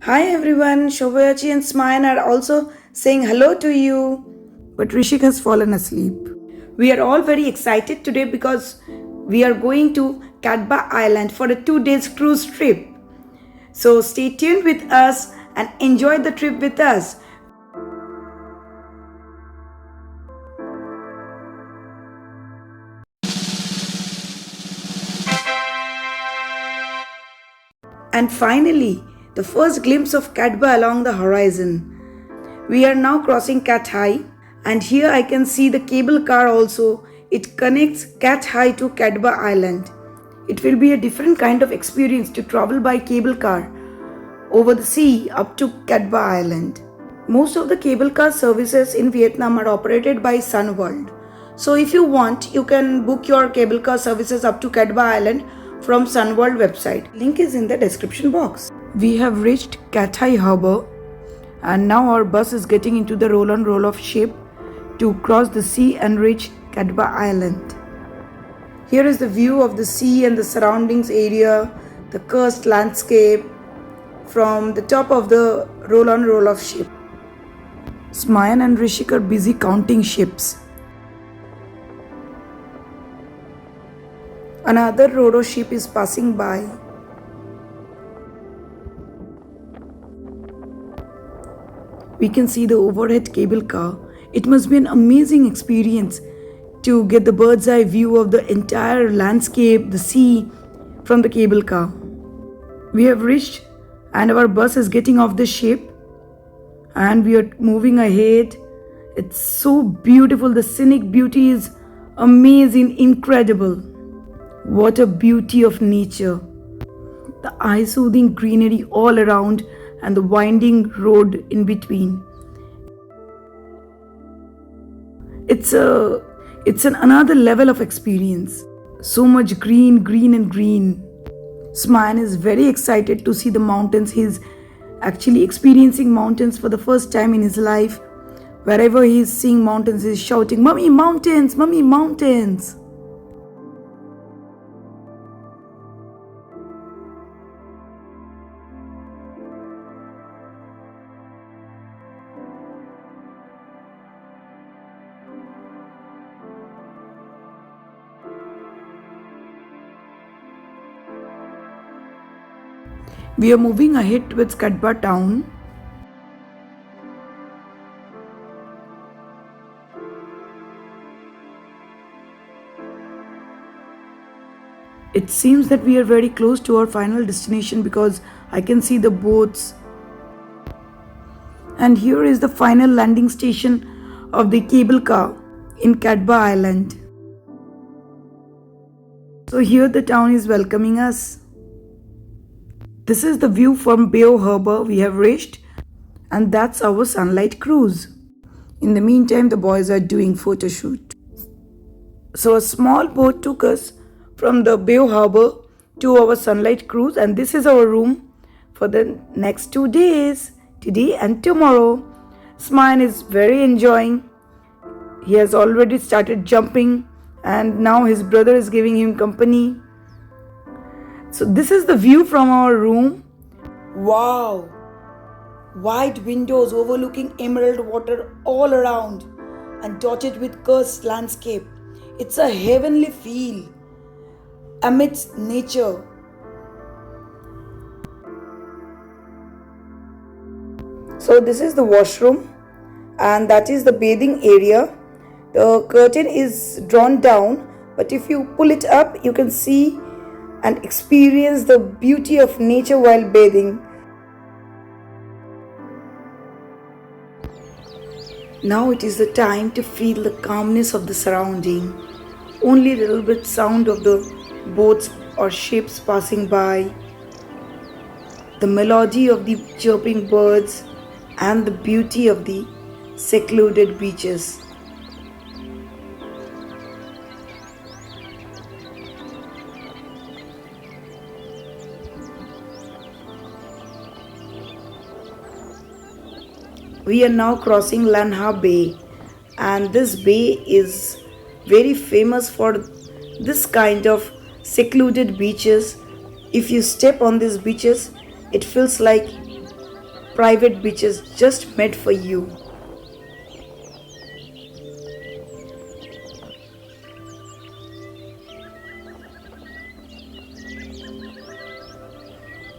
Hi everyone, Shobayachi and Smayan are also saying hello to you. But Rishik has fallen asleep. We are all very excited today because we are going to Kadba Island for a 2 days cruise trip. So stay tuned with us and enjoy the trip with us. And finally, the first glimpse of Kadba along the horizon. We are now crossing Viet Hai, and here I can see the cable car also. It connects Viet Hai to Kadba Island. It will be a different kind of experience to travel by cable car over the sea up to Kadba Island. Most of the cable car services in Vietnam are operated by Sun World. So if you want, you can book your cable car services up to Kadba Island from Sun World website. Link is in the description box. We have reached Viet Hai Harbor, and now our bus is getting into the roll on roll of ship to cross the sea and reach Kadba Island. Here is the view of the sea and the surroundings area, the karst landscape from the top of the roll on roll of ship. Smayan and Rishik are busy counting ships. Another ro-ro ship is passing by. We can see the overhead cable car. It must be an amazing experience to get the bird's eye view of the entire landscape, the sea, from the cable car. We have reached and our bus is getting off the ship and we are moving ahead. It's so beautiful. The scenic beauty is amazing, incredible. What a beauty of nature. The eye-soothing greenery all around and the winding road in between. It's another level of experience. So much green and green. Smayan is very excited to see the mountains. He's actually experiencing mountains for the first time in his life. Wherever he's seeing mountains, he's shouting, "Mummy, mountains! Mummy, mountains!" We are moving ahead towards Kadba town. It seems that we are very close to our final destination because I can see the boats. And here is the final landing station of the cable car in Kadba Island. So here the town is welcoming us. This is the view from Bay Harbor we have reached, and that's our sunlight cruise. In the meantime, the boys are doing photo shoot. So a small boat took us from the Bay Harbor to our sunlight cruise, and this is our room for the next 2 days, today and tomorrow. Smayan is very enjoying. He has already started jumping, and now his brother is giving him company. So this is the view from our room. Wow! Wide windows overlooking emerald water all around and dotted with karst landscape. It's a heavenly feel amidst nature. So this is the washroom and that is the bathing area. The curtain is drawn down, but if you pull it up, you can see and experience the beauty of nature while bathing. Now it is the time to feel the calmness of the surrounding. Only a little bit sound of the boats or ships passing by, the melody of the chirping birds, and the beauty of the secluded beaches. We are now crossing Lan Ha Bay, and this bay is very famous for this kind of secluded beaches. If you step on these beaches, it feels like private beaches just made for you.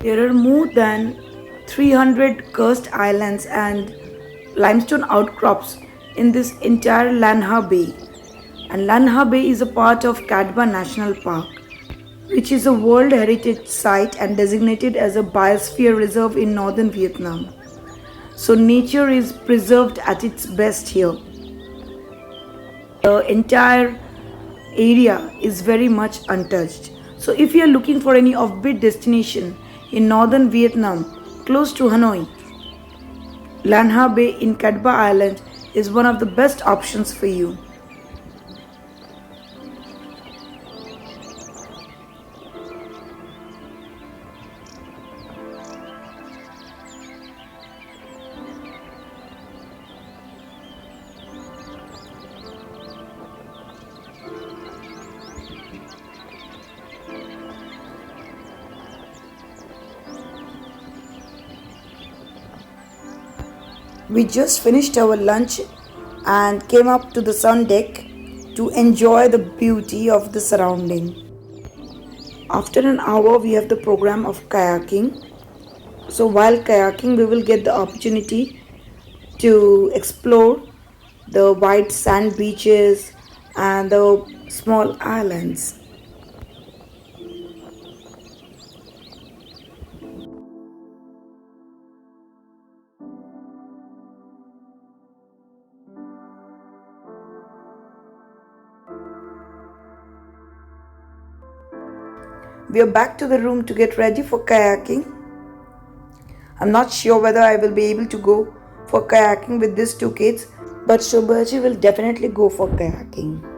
There are more than 300 karst islands and limestone outcrops in this entire Lan Ha Bay. And Lan Ha Bay is a part of Kadba National Park, which is a World Heritage Site and designated as a biosphere reserve in northern Vietnam. So nature is preserved at its best here. The entire area is very much untouched. So if you are looking for any offbeat destination in northern Vietnam close to Hanoi, Lan Ha Bay in Kadba Island is one of the best options for you. We just finished our lunch and came up to the sun deck to enjoy the beauty of the surrounding. After an hour, we have the program of kayaking. So while kayaking, we will get the opportunity to explore the white sand beaches and the small islands. We are back to the room to get ready for kayaking. I'm not sure whether I will be able to go for kayaking with these two kids, but Shobhaji will definitely go for kayaking.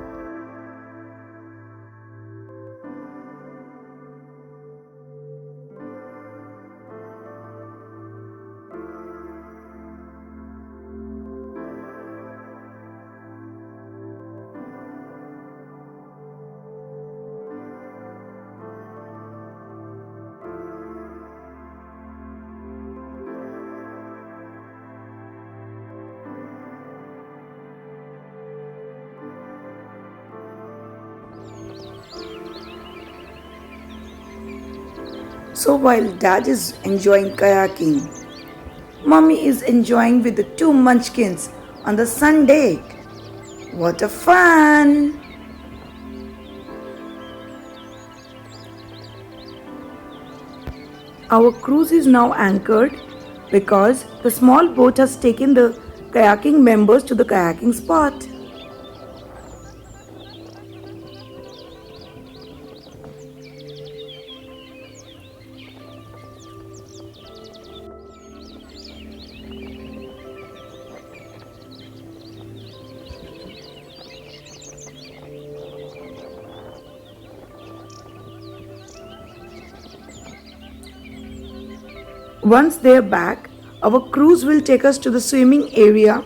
So while dad is enjoying kayaking, mommy is enjoying with the two munchkins on the sun deck. What a fun! Our cruise is now anchored because the small boat has taken the kayaking members to the kayaking spot. Once they are back, our cruise will take us to the swimming area,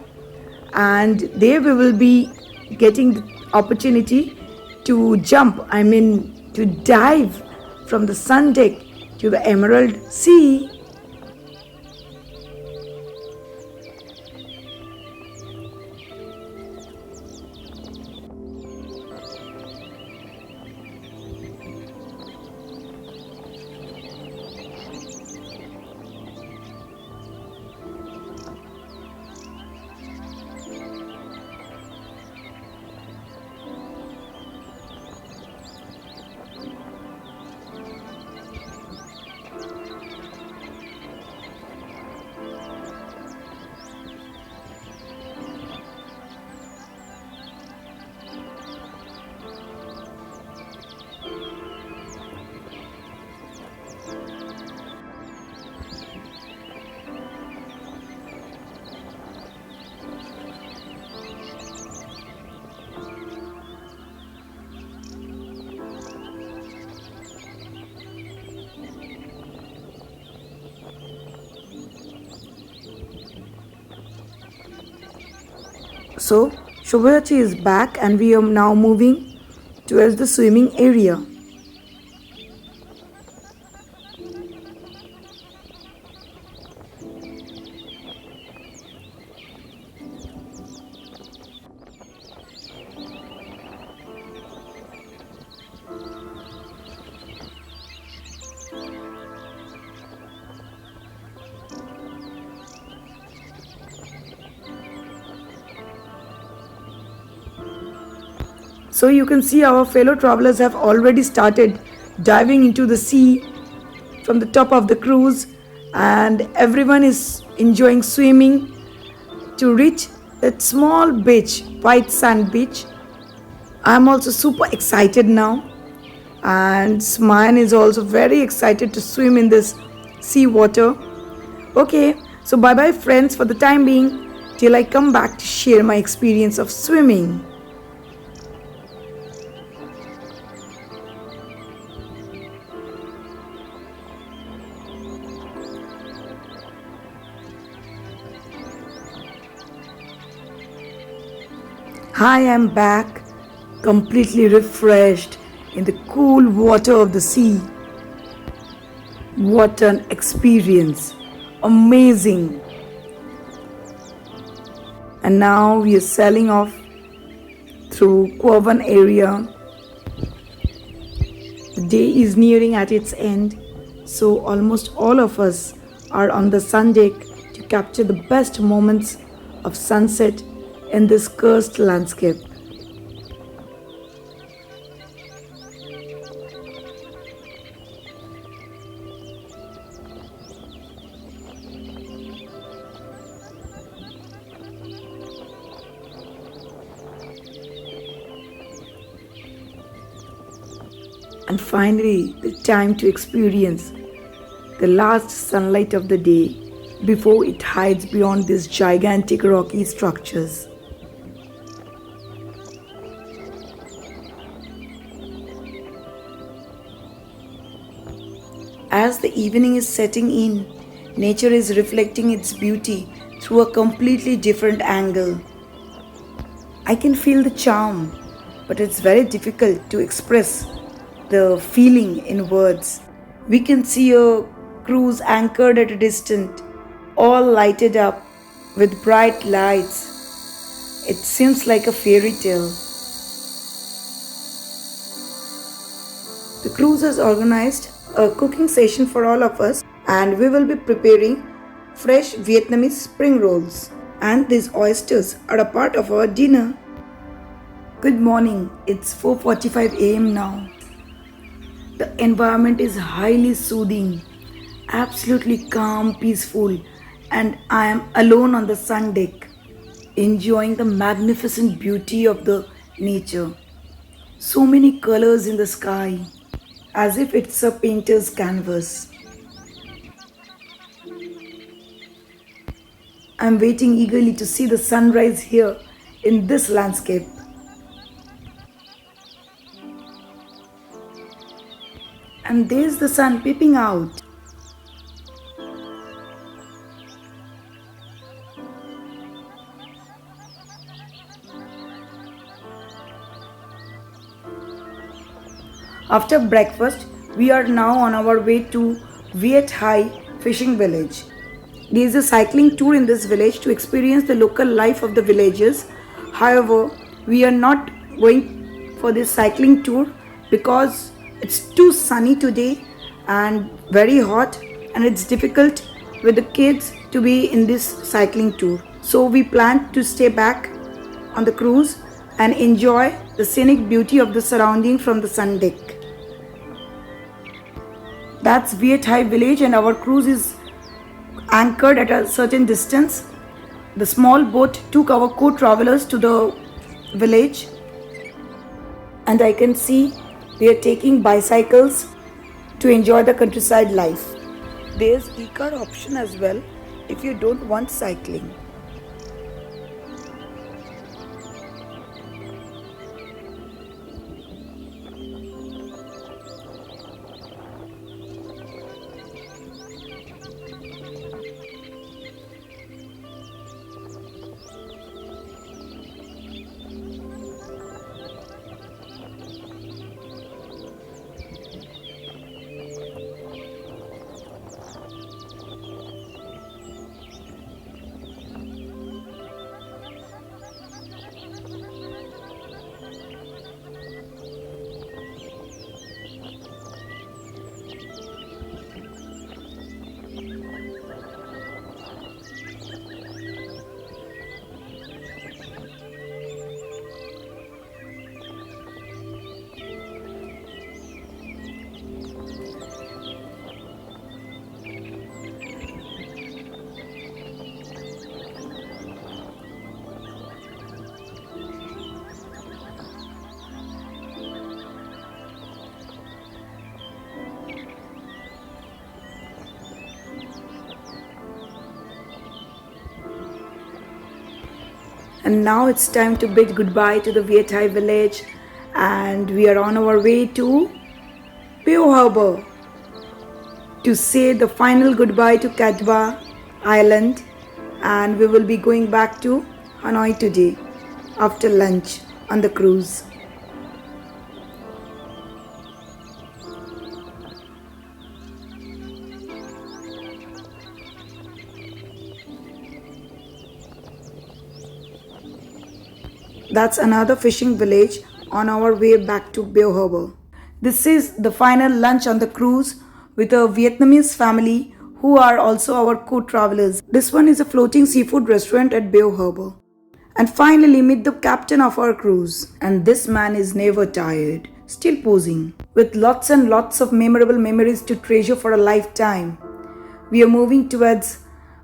and there we will be getting the opportunity to to dive from the sun deck to the emerald sea. So Shobhayachi is back and we are now moving towards the swimming area. So you can see our fellow travelers have already started diving into the sea from the top of the cruise, and everyone is enjoying swimming to reach that small beach, white sand beach. I'm also super excited now, and Smayan is also very excited to swim in this sea water. Okay, so bye bye, friends, for the time being, till I come back to share my experience of swimming. Hi, I'm back, completely refreshed in the cool water of the sea. What an experience! Amazing! And now we are sailing off through Kovan area. The day is nearing at its end, so almost all of us are on the sun deck to capture the best moments of sunset in this cursed landscape. And finally, the time to experience the last sunlight of the day before it hides beyond these gigantic rocky structures. As the evening is setting in, nature is reflecting its beauty through a completely different angle. I can feel the charm, but it's very difficult to express the feeling in words. We can see a cruise anchored at a distance, all lighted up with bright lights. It seems like a fairy tale. The cruise has organized a cooking session for all of us, and we will be preparing fresh Vietnamese spring rolls. And these oysters are a part of our dinner. Good morning, it's 4:45 am now. The environment is highly soothing, absolutely calm, peaceful, and I am alone on the sun deck, enjoying the magnificent beauty of the nature. So many colors in the sky, as if it's a painter's canvas. I'm waiting eagerly to see the sunrise here in this landscape. And there's the sun peeping out. After breakfast, we are now on our way to Viet Hai fishing village. There is a cycling tour in this village to experience the local life of the villagers. However, we are not going for this cycling tour because it's too sunny today and very hot, and it's difficult with the kids to be in this cycling tour. So we plan to stay back on the cruise and enjoy the scenic beauty of the surrounding from the sun deck. That's Viet Hai village, and our cruise is anchored at a certain distance. The small boat took our co-travelers to the village, and I can see they are taking bicycles to enjoy the countryside life. There's e-car option as well if you don't want cycling. And now it's time to bid goodbye to the Viet Hai village, and we are on our way to Pearl Harbor to say the final goodbye to Kadba Island, and we will be going back to Hanoi today after lunch on the cruise. That's another fishing village on our way back to Pearl Harbor. This is the final lunch on the cruise with a Vietnamese family who are also our co-travelers. This one is a floating seafood restaurant at Pearl Harbor. And finally meet the captain of our cruise. And this man is never tired, still posing, with lots and lots of memorable memories to treasure for a lifetime. We are moving towards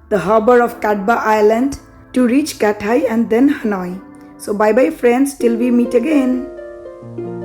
the harbor of Kadba Island to reach Viet Hai and then Hanoi. So bye bye friends, till we meet again.